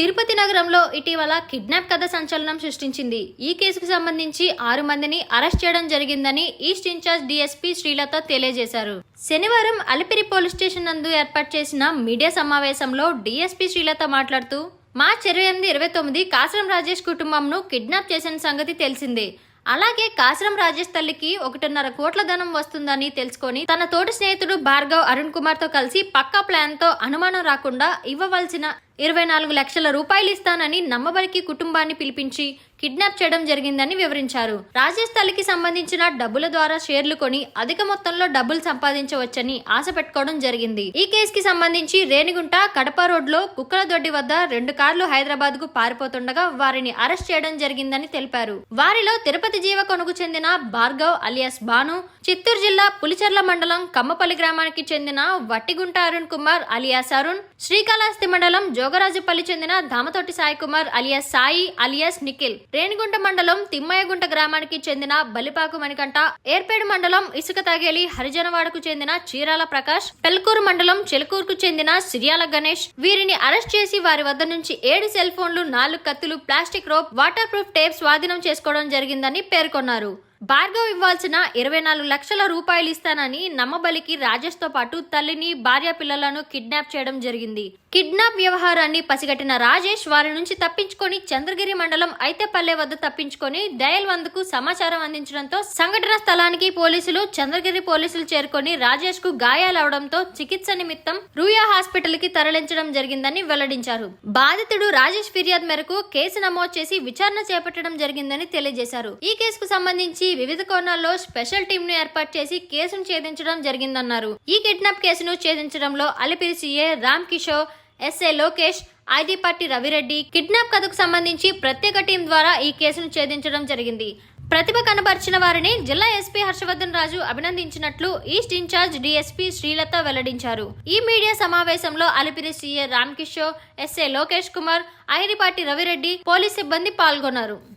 తిరుపతి నగరంలో ఇటీవల కిడ్నాప్ కథ సంచలనం సృష్టించింది. ఈ కేసుకు సంబంధించి 6 మందిని అరెస్ట్ చేయడం జరిగిందని ఈస్ట్ ఇన్ఛార్జ్ డీఎస్పీ శ్రీలత తెలియజేశారు. శనివారం అలిపిరి పోలీస్ స్టేషన్ నందు ఏర్పాటు చేసిన మీడియా సమావేశంలో డీఎస్పీ శ్రీలత మాట్లాడుతూ, మార్చి 28, 29 కాసరం రాజేష్ కుటుంబంను కిడ్నాప్ చేసిన సంగతి తెలిసిందే. అలాగే కాసరం రాజేష్ తల్లికి 1.5 కోట్ల ధనం వస్తుందని తెలుసుకొని తన తోటి స్నేహితుడు భార్గవ్ అరుణ్ కుమార్ తో కలిసి పక్కా ప్లాన్ తో అనుమానం రాకుండా ఇవ్వవలసిన 24 లక్షల రూపాయలు ఇస్తానని నమ్మబలికి కుటుంబాన్ని పిలిపించి కిడ్నాప్ చేయడం జరిగిందని వివరించారు. రాజేష్ తల్లికి సంబంధించిన డబ్బుల ద్వారా షేర్లు కొని అధిక మొత్తంలో డబ్బులు సంపాదించవచ్చని ఆశ పెట్టుకోవడం జరిగింది. ఈ కేసుకి సంబంధించి రేణిగుంట కడప రోడ్ లో కుక్కలదొడ్డి వద్ద 2 కార్లు హైదరాబాద్ కు పారిపోతుండగా వారిని అరెస్ట్ చేయడం జరిగిందని తెలిపారు. వారిలో తిరుపతి జీవ కొనుగు చెందిన భార్గవ్ అలియాస్ బాను, చిత్తూరు జిల్లా పులిచెర్ల మండలం కమ్మపల్లి గ్రామానికి చెందిన వట్టిగుంట అరుణ్ కుమార్ అలియాస్ అరుణ్, శ్రీకాళహస్తి మండలం జోగరాజుపల్లి చెందిన దామతోటి సాయి కుమార్ అలియాస్ సాయి అలియాస్ నిఖిల్, రేణిగుంట మండలం తిమ్మయ్యగుంట గ్రామానికి చెందిన బలిపాకు మణికంఠ, ఏర్పేడు మండలం ఇసుక తగేలి హరిజనవాడకు చెందిన చీరాల ప్రకాష్, పెల్కూరు మండలం చెలుకూరుకు చెందిన సిరియాల గణేష్, వీరిని అరెస్ట్ చేసి వారి వద్ద నుంచి 7 సెల్ ఫోన్లు, 4 కత్తులు, plastic rope, water proof tape స్వాధీనం చేసుకోవడం జరిగిందని పేర్కొన్నారు. భార్గవ్ ఇవ్వాల్సిన 24 లక్షల రూపాయలు ఇస్తానని నమ్మబలికి రాజేష్ తో పాటు తల్లిని, భార్య, పిల్లలను కిడ్నాప్ చేయడం జరిగింది. కిడ్నాప్ వ్యవహారాన్ని పసిగట్టిన రాజేష్ వారి నుంచి తప్పించుకొని చంద్రగిరి మండలం ఐతేపల్లె వద్ద తప్పించుకొని డయల్ 100కు సమాచారం అందించడంతో సంఘటన స్థలానికి చంద్రగిరి పోలీసులు చేరుకొని రాజేష్ కు గాయాలవడంతో చికిత్స నిమిత్తం రూయా హాస్పిటల్ కి తరలించడం జరిగిందని వెల్లడించారు. బాధితుడు రాజేష్ ఫిర్యాదు మేరకు కేసు నమోదు చేసి విచారణ చేపట్టడం జరిగిందని తెలియజేశారు. ఈ కేసుకు సంబంధించి వివిధ కోణాల్లో స్పెషల్ టీమ్ ను ఏర్పాటు చేసి కేసును ఛేదించడం జరిగిందన్నారు. ఈ కిడ్నాప్ కేసును ఛేదించడంలో Alipiri CA Ram Kishore, SA Lokesh, ఐదీపట్టి Ravi Reddy, kidnap కథకు సంబంధించి ప్రత్యేక టీం ద్వారా ఈ కేసును ఛేదించడం జరిగింది. ప్రతిభ కనబర్చిన వారిని జిల్లా ఎస్పీ హర్షవర్ధన్ రాజు అభినందించినట్లు ఈస్ట్ ఇన్ఛార్జ్ డీఎస్పీ శ్రీలత వెల్లడించారు. ఈ మీడియా సమావేశంలో Alipiri CA Ram Kishore, SA Lokesh Kumar, ఐదీపట్టి Ravi Reddy, police సిబ్బంది పాల్గొన్నారు.